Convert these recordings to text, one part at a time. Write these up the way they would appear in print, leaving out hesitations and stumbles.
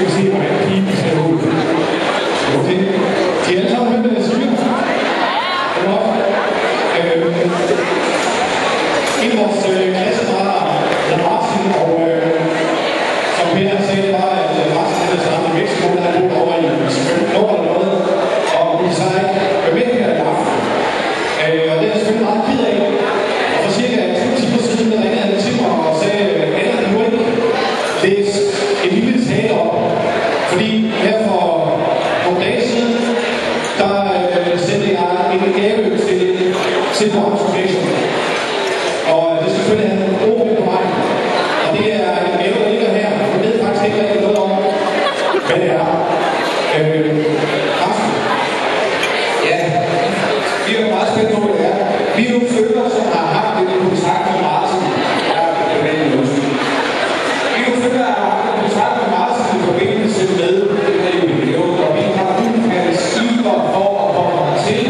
skal vi se, hvordan pigen skal ud. Okay. De er alle sammen med med syge. En af vores klassekammerater, der Martin, og som Peter sagde, det var, at Martin havde startet i Mexico, der havde boet over i Nord eller noget, og hun sagde ikke, hvad med her i aften? Og det er jeg selvfølgelig meget ked af. Og for cirka 2 timer siden, der ringede han til mig og sagde, Anna, du må ikke læse en lille tale op, fordi her for nogle dage siden, der sendte jeg en gave til Transformation. Og det skal selvfølgelig have nogle ord med på mig. Og det er en gave, der ligger her. Jeg ved faktisk ikke rigtig noget om, hvad det er. Rasmus. Ja, vi er meget spændt på, hvad det er. Vi er nogle følger, som har haft en kontakt med Martin. Vi er nogle følger, der har haft en kontakt med Martin i forbindelse med det her jubilæum. Og vi har kun kaldt skiver for at komme til.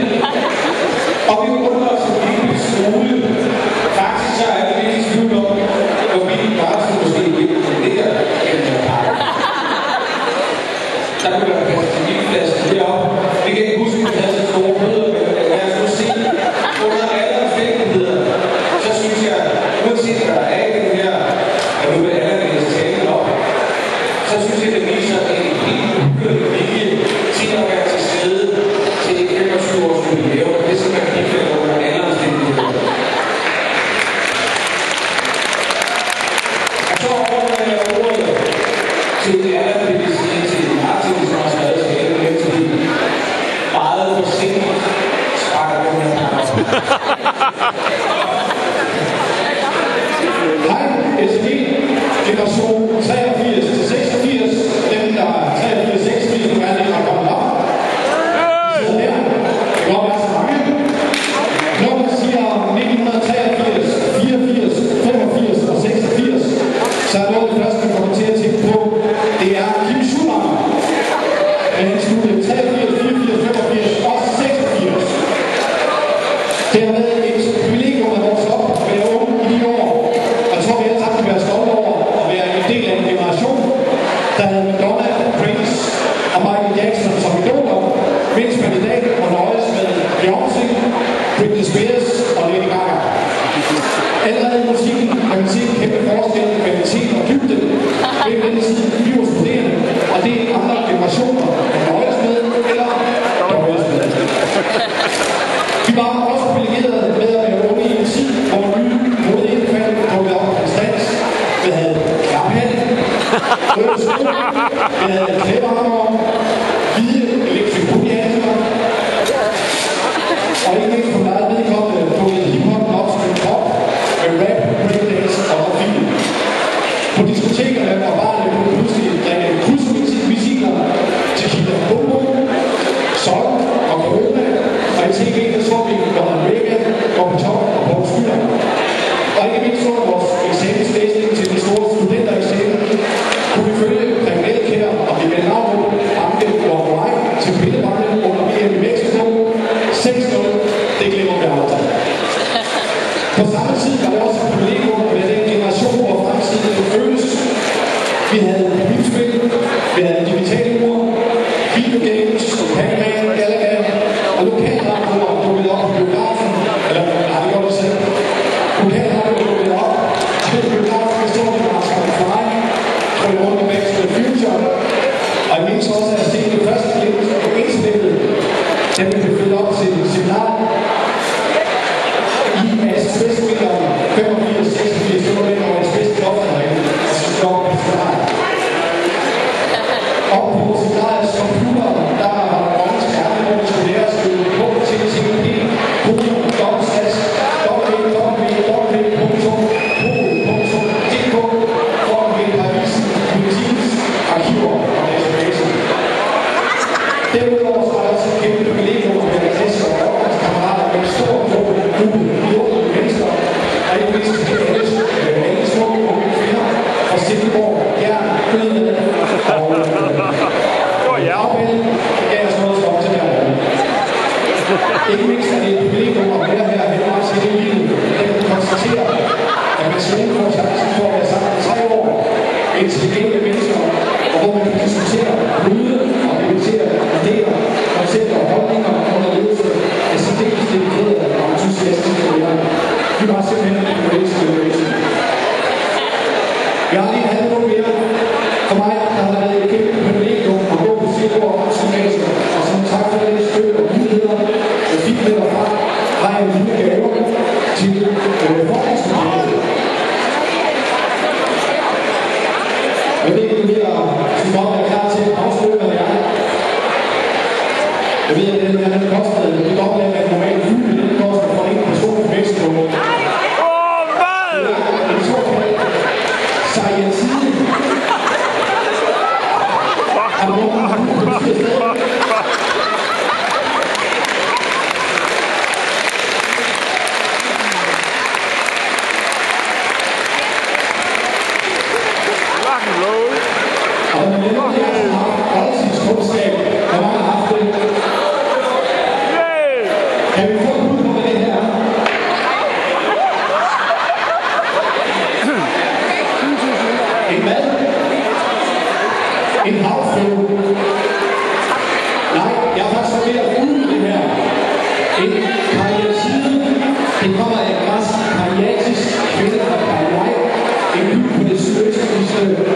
Og vi undrer os en lille smule. Faktisk så er det lidt i tvivl om, hvorvidt Martin måske ikke ligger i den her pakke. Der kunne være plads til gildpladsen heroppe. Vi kan ikke huske, at vi havde så store møder, men lad os nu se. Under alle omstændigheder, så synes jeg, uanset hvad der er i den her, og nu vil alle læse talen op, så synes jeg, det viser en helt uhørt vilje til at være til stede til det 25-års jubilæum. Det skal man kigge under alle omstændigheder. Og så overgår jeg ordet til det allermedicin til Martin, som har skrevet talen med til meget forsinket sparker den her pakke. Hej, SB, generation 83 til 86, dem der er 83 86, nu er det ikke kommet op. Så her, det går være så mange. Når man siger 1983, 84, 85 og 86, så er noget det første, man kommer til at tænke på, det er Kim Schumacher. Men han studie 83, 84, 85 og 86. Det har været et privilegium at vokse op med unge i de år. Og jeg tror, vi alle sammen kan være stolte over at være en del af en generation, der havde Madonna, Prince og Michael Jackson som idoler, mens man i dag må nøjes med Beyoncé, Britney Spears og Lady Gaga. Allerede i musikken kan man se en kæmpe forskel i kvalitet og dybde ved den tid, vi var studerende, og det er andre generationer, der nøjes med eller nøjes med. Vi var også privilegerede med at være unge i en tid, hvor nye modeindfald dukkede op på instans. Vi havde klaphatte, røde sko, vi havde klæbehammer, hvide elektriske boogie-handsker, og ikke mindst på meget vedkommende dukkede hiphoppen op som en krop med rap, breakdance og film. På diskotekerne og barerne kunne pludselig drikke krydsmissiler til Kina Bobo, Sol og Corona, og i tv der så vi Donald Reagan, Gorbachev og Poul Schlüter. Og ikke mindst så vores eksamenslæsning til de store studentereksamen, kunne vi følge kriminelle kære og blive med navnet Amke og Rai til Pillebakke under VM i Mexico. 6-0, det glemmer vi aldrig. På samme tid var det også et privilegium med den generation, hvor fremtiden kunne føles. Vi havde computerspil, vi havde digitale ur, videogames, Pac-Man, Galaga, og lokalradioer dukkede op på biografen, eller nej, det gjorde det selv. Lokalradioer dukkede op til biografen, vi stod med Martin for mig, tror jeg rundt i Back to the Future, og i Har du nogen? Og når man har haft oldtidskundskab, hvor mange har haft det? Kan vi få et bud på, hvad det her er? En hvad? En havfrue? Nej, jeg har faktisk ved at udvide det her. En kariatide, det kommer af græsk kariatisk, kvinde fra Karyai, en by på det sydøstligste